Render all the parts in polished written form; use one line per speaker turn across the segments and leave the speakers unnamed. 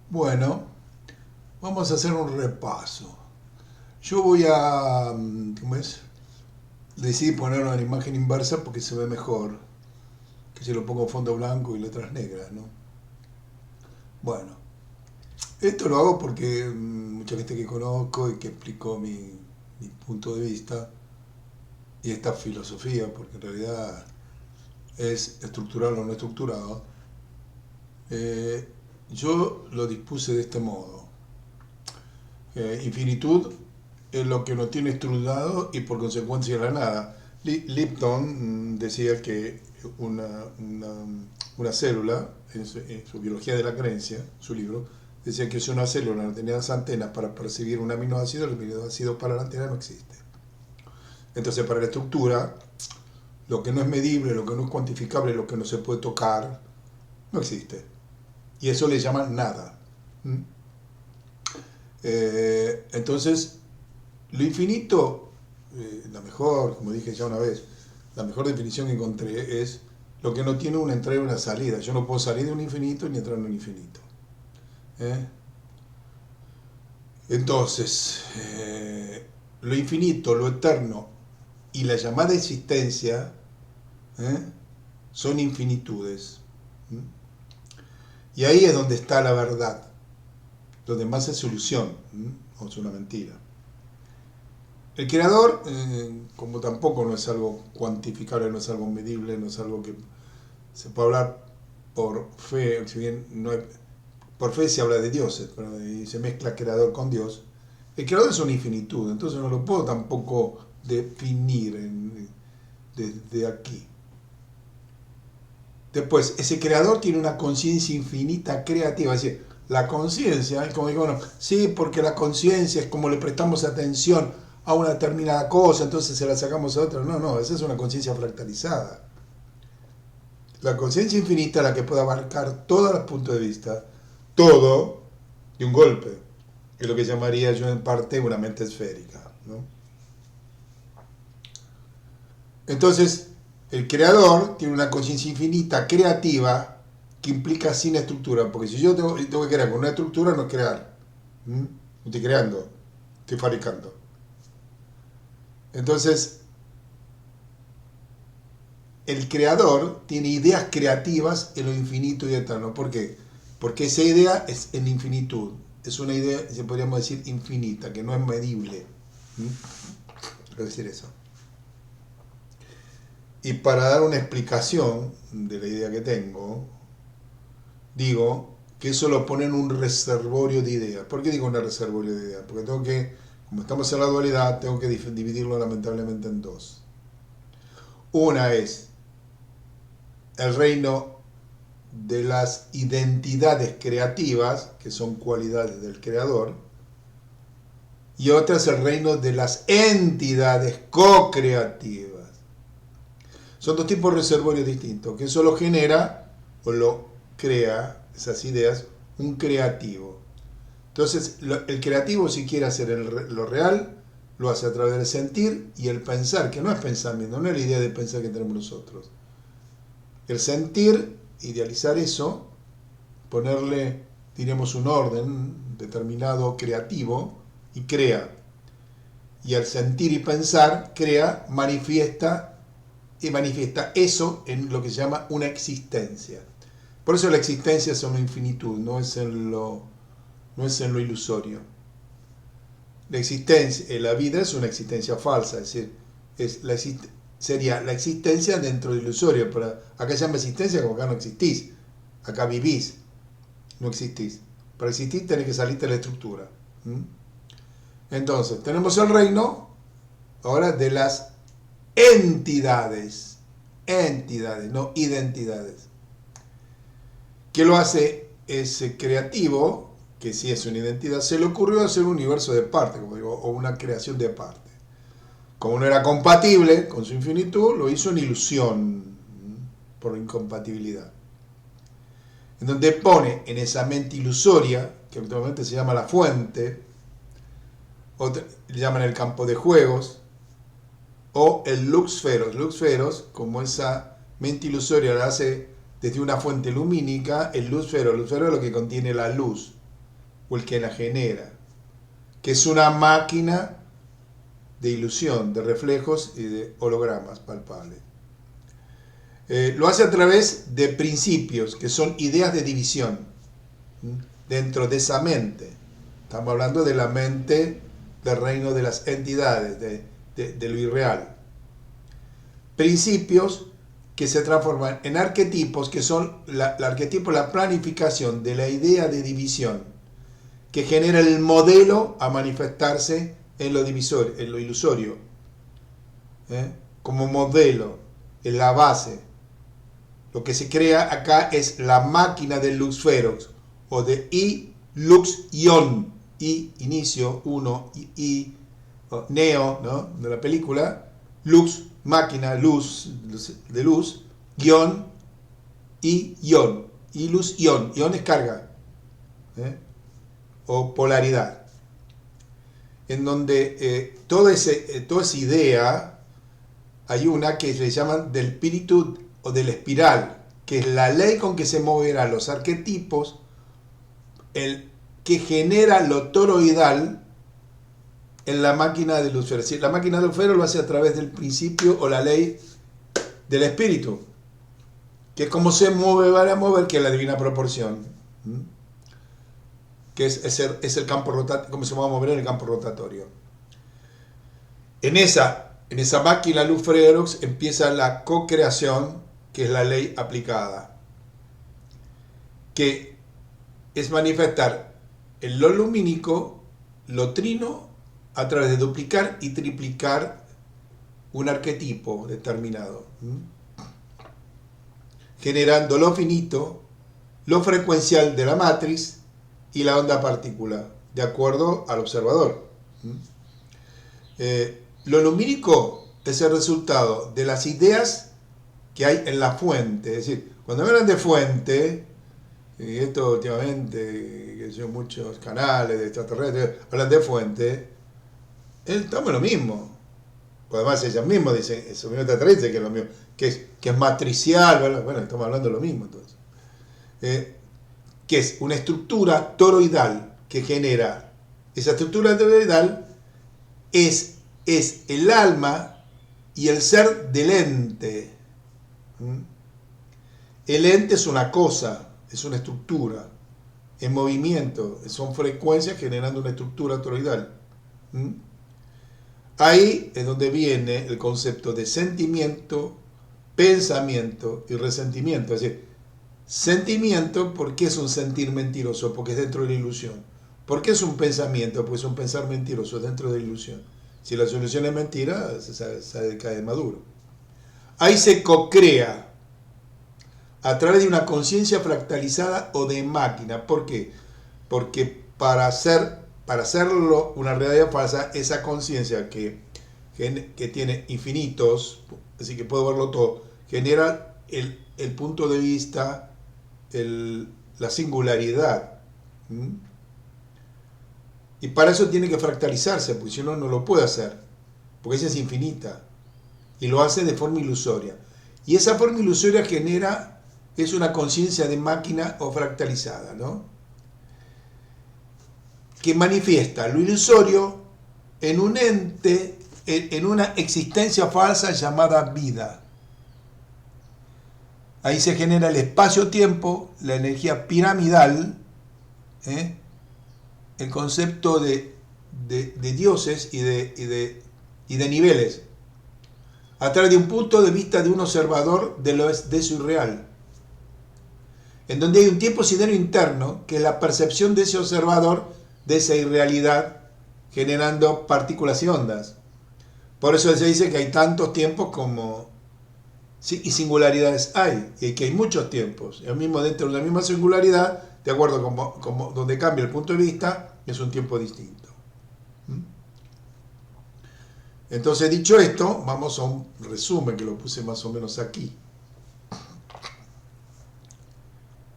Bueno, vamos a hacer un repaso. Yo voy a, ¿cómo es? Decidí ponerlo en imagen inversa porque se ve mejor que si lo pongo fondo blanco y letras negras, ¿no? Bueno, esto lo hago porque mucha gente que conozco y que explicó mi punto de vista y esta filosofía, porque en realidad es estructural o no estructurado, eh, yo lo dispuse de este modo. Infinitud es lo que no tiene estructurado y por consecuencia la nada. Lipton decía que una, una, una célula, en su biología de la creencia, su libro, decía que si una célula no tenía las antenas para percibir un aminoácido, el aminoácido para la antena no existe. Entonces, para la estructura, lo que no es medible, lo que no es cuantificable, lo que no se puede tocar, no existe. Y eso le llaman nada. ¿Mm? Entonces, lo infinito, la mejor, como dije ya una vez, la mejor definición que encontré es lo que no tiene una entrada y una salida. Yo no puedo salir de un infinito ni entrar en un infinito. ¿Eh? Entonces, lo infinito, lo eterno y la llamada existencia ¿eh? son infinitudes. ¿Mm? Y ahí es donde está la verdad. Lo demás es solución, o es una mentira. El creador, como tampoco no es algo cuantificable, no es algo medible, no es algo que se puede hablar por fe, si bien no es, por fe se habla de dioses, pero y se mezcla creador con Dios. El creador es una infinitud, entonces no lo puedo tampoco definir desde aquí. Después, ese creador tiene una conciencia infinita creativa, es decir, la conciencia, es como digo, bueno, sí, porque la conciencia es como le prestamos atención a una determinada cosa, entonces se la sacamos a otra. No, no, esa es una conciencia fractalizada. La conciencia infinita es la que puede abarcar todos los puntos de vista, todo de un golpe, que es lo que llamaría yo en parte una mente esférica, ¿no? Entonces, el creador tiene una conciencia infinita creativa que implica sin estructura, porque si yo tengo que crear con una estructura, no es crear. ¿Mm? No estoy creando, estoy fabricando. Entonces, el creador tiene ideas creativas en lo infinito y eterno. ¿Por qué? Porque esa idea es en infinitud. Es una idea, se podríamos decir, infinita, que no es medible. Quiero decir eso. Y para dar una explicación de la idea que tengo, digo que eso lo pone en un reservorio de ideas. ¿Por qué digo un reservorio de ideas? Porque tengo que, como estamos en la dualidad, tengo que dividirlo lamentablemente en dos. Una es el reino de las identidades creativas, que son cualidades del creador, y otra es el reino de las entidades co-creativas. Son dos tipos de reservorios distintos, que eso lo genera o lo crea, esas ideas, un creativo. Entonces, el creativo, si quiere hacer lo real, lo hace a través del sentir y el pensar, que no es pensamiento, no es la idea de pensar que tenemos nosotros. El sentir, idealizar eso, ponerle, diremos, un orden determinado creativo y crea. Y al sentir y pensar, crea, manifiesta y manifiesta eso en lo que se llama una existencia. Por eso la existencia es una infinitud, no es en lo ilusorio. La existencia, la vida es una existencia falsa, es decir, sería la existencia dentro del ilusorio, pero acá se llama existencia como acá no existís, acá vivís, no existís. Para existir tenés que salirte de la estructura. Entonces, tenemos el reino ahora de las entidades, no identidades. ¿Qué lo hace ese creativo, que sí es una identidad? Se le ocurrió hacer un universo de parte, como digo, o una creación de parte. Como no era compatible con su infinitud, lo hizo en ilusión por incompatibilidad. En donde pone en esa mente ilusoria, que actualmente se llama la fuente, le llaman el campo de juegos, o el luxferos. Luxferos, como esa mente ilusoria la hace desde una fuente lumínica, el luxferos es lo que contiene la luz. o el que la genera, que es una máquina de ilusión, de reflejos y de hologramas palpables. Lo hace a través de principios, que son ideas de división, dentro de esa mente. Estamos hablando de la mente del reino de las entidades, de lo irreal. Principios que se transforman en arquetipos, que son el arquetipo, la planificación de la idea de división, que genera el modelo a manifestarse en lo divisorio, en lo ilusorio, como modelo, en la base. Lo que se crea acá es la máquina del Luxferos, o de I Lux Ion, I inicio, 1, I Neo, ¿no?, de la película, Lux, máquina, luz, de luz, guión, I Ion, I Luz Ion, Ion es carga, o polaridad, en donde toda esa idea, hay una que le llaman del espíritu o de la espiral, que es la ley con que se moverán los arquetipos, el que genera lo toroidal en la máquina de Lucero. Es decir, la máquina de Lucero lo hace a través del principio o la ley del espíritu, que es como se mueve, va a mover, que es la divina proporción, que es el campo rotatorio, como se va a mover en el campo rotatorio. En esa máquina Lufrerox empieza la co-creación, que es la ley aplicada, que es manifestar en lo lumínico, lo trino, a través de duplicar y triplicar un arquetipo determinado, generando lo finito, lo frecuencial de la matriz y la onda particular, de acuerdo al observador. Lo lumínico es el resultado de las ideas que hay en la fuente. Es decir, cuando hablan de fuente, y esto últimamente, que son muchos canales de extraterrestres, hablan de fuente, estamos en lo mismo. Además ellos mismos dicen, eso mismo extraterrestre, que es lo mismo, que es matricial, ¿verdad? Bueno, estamos hablando de lo mismo entonces. Que es una estructura toroidal que genera, esa estructura toroidal es el alma y el ser del ente. El ente es una cosa, es una estructura en movimiento, son frecuencias generando una estructura toroidal. Ahí es donde viene el concepto de sentimiento, pensamiento y resentimiento. Es decir, sentimiento, ¿por qué es un sentir mentiroso? Porque es dentro de la ilusión. ¿Por qué es un pensamiento? Porque es un pensar mentiroso dentro de la ilusión. Si la solución es mentira, se cae maduro. Ahí se co-crea a través de una conciencia fractalizada o de máquina. ¿Por qué? Porque para hacerlo una realidad falsa, esa conciencia que tiene infinitos, así que puedo verlo todo, genera el punto de vista, la singularidad. Y para eso tiene que fractalizarse, porque si no, no lo puede hacer, porque ella es infinita, y lo hace de forma ilusoria. Y esa forma ilusoria es una conciencia de máquina o fractalizada, ¿no?, que manifiesta lo ilusorio en un ente, en una existencia falsa llamada vida. Ahí se genera el espacio-tiempo, la energía piramidal, el concepto de dioses y de niveles, a través de un punto de vista de un observador de eso irreal, en donde hay un tiempo sidero interno, que es la percepción de ese observador de esa irrealidad, generando partículas y ondas. Por eso se dice que hay tantos tiempos y singularidades hay, y que hay muchos tiempos. El mismo dentro de la misma singularidad, de acuerdo como donde cambia el punto de vista, es un tiempo distinto. Entonces, dicho esto, vamos a un resumen que lo puse más o menos aquí.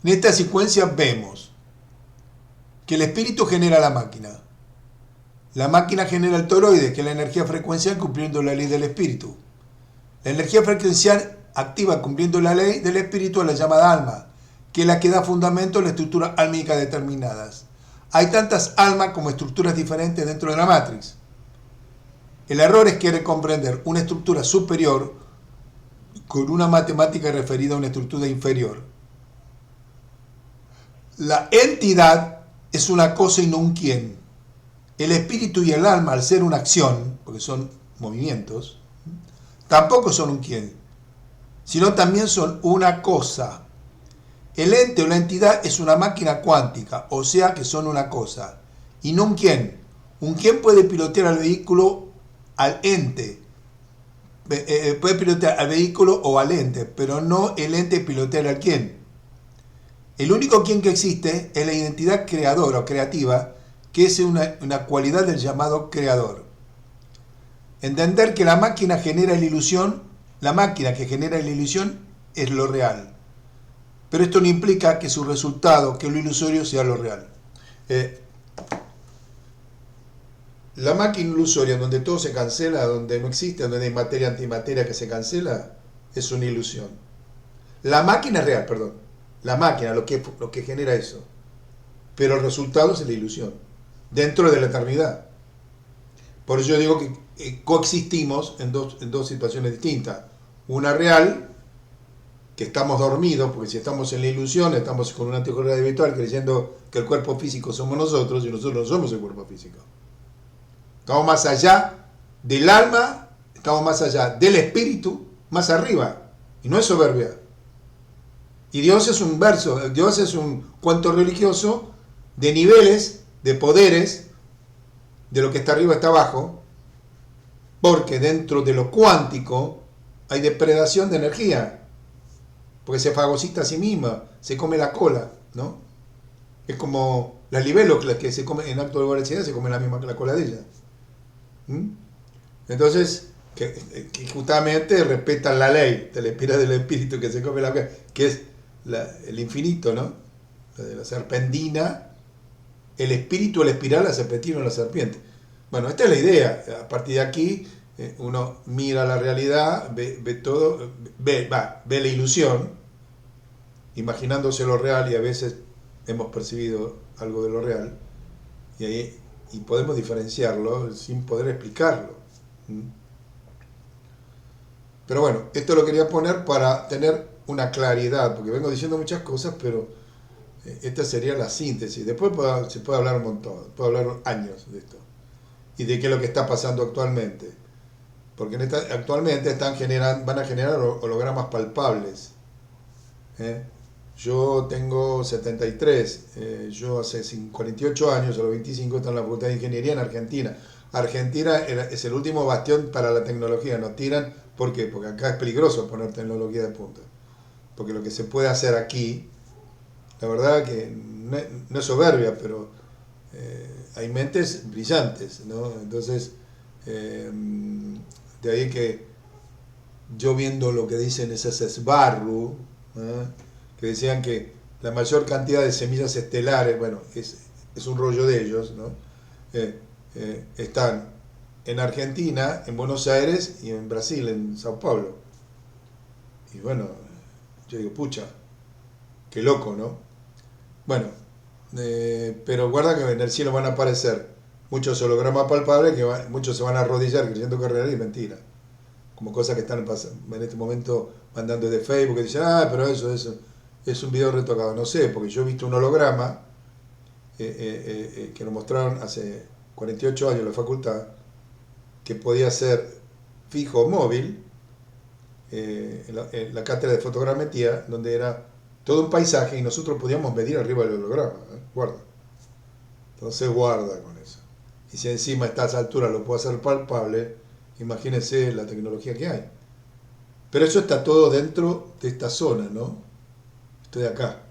En esta secuencia vemos que el espíritu genera la máquina genera el toroide, que es la energía frecuencial cumpliendo la ley del espíritu. La energía frecuencial activa cumpliendo la ley del espíritu a la llamada alma, que es la que da fundamento a la estructura álmica determinadas. Hay tantas almas como estructuras diferentes dentro de la Matrix. El error es querer comprender una estructura superior con una matemática referida a una estructura inferior. La entidad es una cosa y no un quién. El espíritu y el alma, al ser una acción, porque son movimientos, tampoco son un quién, sino también son una cosa. El ente o la entidad es una máquina cuántica, o sea que son una cosa, y no un quién. Un quién puede pilotear al vehículo, al ente, puede pilotear al vehículo o al ente, pero no el ente pilotear al quién. El único quién que existe es la identidad creadora o creativa, que es una cualidad del llamado creador. Entender que la máquina genera la ilusión, la máquina que genera la ilusión es lo real. Pero esto no implica que su resultado, que lo ilusorio, sea lo real. La máquina ilusoria, donde todo se cancela, donde no existe, donde hay materia antimateria que se cancela, es una ilusión. La máquina es real, perdón. La máquina, lo que genera eso. Pero el resultado es la ilusión, dentro de la eternidad. Por eso yo digo que coexistimos en dos situaciones distintas. Una real, que estamos dormidos, porque si estamos en la ilusión, estamos con una anticorriente virtual creyendo que el cuerpo físico somos nosotros y nosotros no somos el cuerpo físico. Estamos más allá del alma, estamos más allá del espíritu, más arriba. Y no es soberbia. Y Dios es un verso, Dios es un cuento religioso de niveles, de poderes, de lo que está arriba está abajo, porque dentro de lo cuántico hay depredación de energía, porque se fagocita a sí misma, se come la cola, ¿no? Es como la libelo que se come en acto de voracidad, se come la misma que la cola de ella. ¿Mm? Entonces, que justamente respetan la ley de la espiral del espíritu que se come la cola, que es el infinito, ¿no? La de la serpentina, el espíritu, la espiral, la serpentina o la serpiente. Bueno, esta es la idea. A partir de aquí, uno mira la realidad, ve todo, ve la ilusión, imaginándose lo real, y a veces hemos percibido algo de lo real, y podemos diferenciarlo sin poder explicarlo. Pero bueno, esto lo quería poner para tener una claridad, porque vengo diciendo muchas cosas, pero esta sería la síntesis. Después se puede hablar un montón, puede hablar años de esto y de qué es lo que está pasando actualmente. Porque actualmente van a generar hologramas palpables. ¿Eh? Yo tengo 73, yo hace 48 años, a los 25, estaba en la Facultad de Ingeniería en Argentina. Argentina es el último bastión para la tecnología, nos tiran, ¿por qué? Porque acá es peligroso poner tecnología de punta. Porque lo que se puede hacer aquí, la verdad que no es soberbia, pero hay mentes brillantes, ¿no? Entonces, de ahí que yo viendo lo que dicen esas esbarru, ¿eh? Que decían que la mayor cantidad de semillas estelares, bueno, es un rollo de ellos, ¿no? Están en Argentina, en Buenos Aires y en Brasil, en Sao Paulo. Y bueno, yo digo, pucha, qué loco, ¿no? Bueno, pero guarda que en el cielo van a aparecer muchos hologramas palpables, que muchos se van a arrodillar creyendo que es real y es mentira. Como cosas que están en este momento mandando de Facebook, que dicen, pero eso es un video retocado. No sé, porque yo he visto un holograma que nos mostraron hace 48 años en la facultad, que podía ser fijo o móvil, en la cátedra de fotogrametría, donde era todo un paisaje y nosotros podíamos medir arriba del holograma. Guarda. Entonces guarda con eso. Y si encima a estas alturas lo puedo hacer palpable, imagínense la tecnología que hay. Pero eso está todo dentro de esta zona, ¿no? Esto de acá,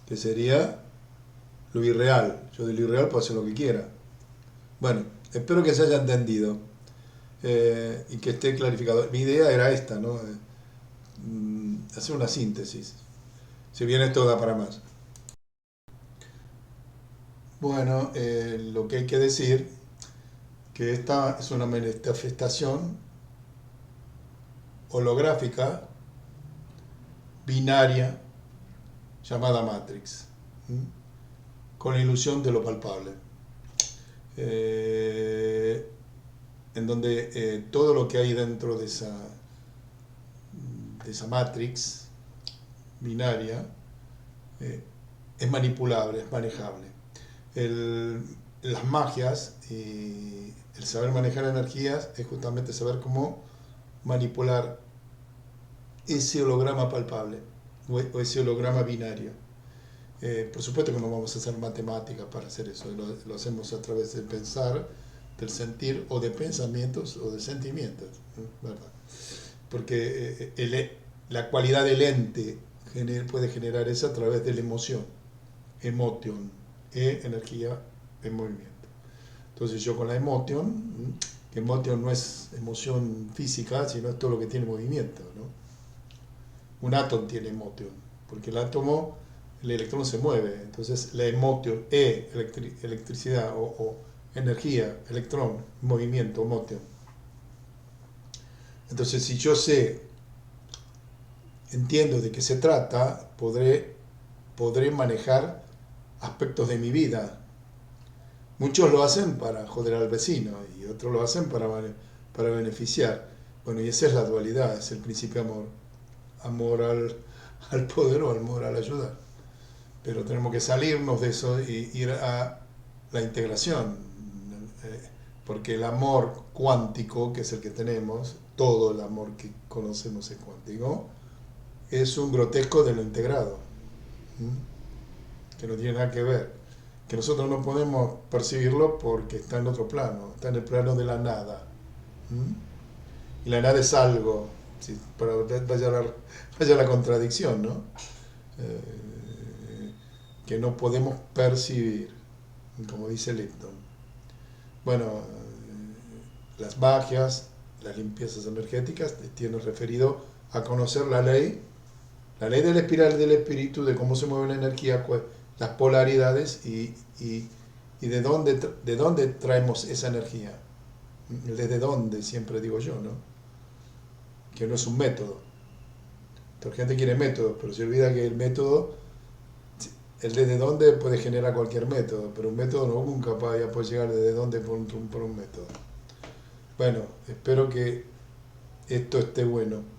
que sería lo irreal. Yo de lo irreal puedo hacer lo que quiera. Bueno, espero que se haya entendido y que esté clarificado. Mi idea era esta, ¿no? Hacer una síntesis. Si bien esto da para más. Bueno, lo que hay que decir que esta es una manifestación holográfica binaria llamada Matrix. con la ilusión de lo palpable, en donde todo lo que hay dentro de esa matrix binaria es manipulable, es manejable. Las magias y el saber manejar energías es justamente saber cómo manipular ese holograma palpable o ese holograma binario. Por supuesto que no vamos a hacer matemáticas para hacer eso, lo hacemos a través del pensar, del sentir o de pensamientos o de sentimientos, ¿verdad? Porque la cualidad del ente puede generar eso a través de la emoción, emotion, energía en movimiento. Entonces yo con la emotion, que emotion no es emoción física, sino es todo lo que tiene movimiento, ¿no? Un átomo tiene emotion, porque el átomo, el electrón se mueve, entonces la emotion, electricidad o energía, electrón, movimiento, motion. Entonces si yo entiendo de qué se trata, podré manejar aspectos de mi vida. Muchos lo hacen para joder al vecino y otros lo hacen para beneficiar. Bueno, y esa es la dualidad, es el principio amor. Amor al poder o amor al ayudar. Pero tenemos que salirnos de eso y ir a la integración. Porque el amor cuántico, que es el que tenemos, todo el amor que conocemos es cuántico, es un grotesco de lo integrado, que no tiene nada que ver, que nosotros no podemos percibirlo porque está en otro plano, está en el plano de la nada. Y la nada es algo, ¿sí? Pero vaya la contradicción, ¿no? Que no podemos percibir, como dice Lipton. Bueno, las magias, las limpiezas energéticas tienen referido a conocer la ley de la espiral del espíritu, de cómo se mueve la energía, las polaridades y de dónde traemos esa energía. Desde dónde, siempre digo yo, ¿no? Que no es un método. La gente quiere métodos, pero se olvida que el método, el desde dónde puede generar cualquier método, pero un método nunca puede llegar desde dónde por un método. Bueno, espero que esto esté bueno.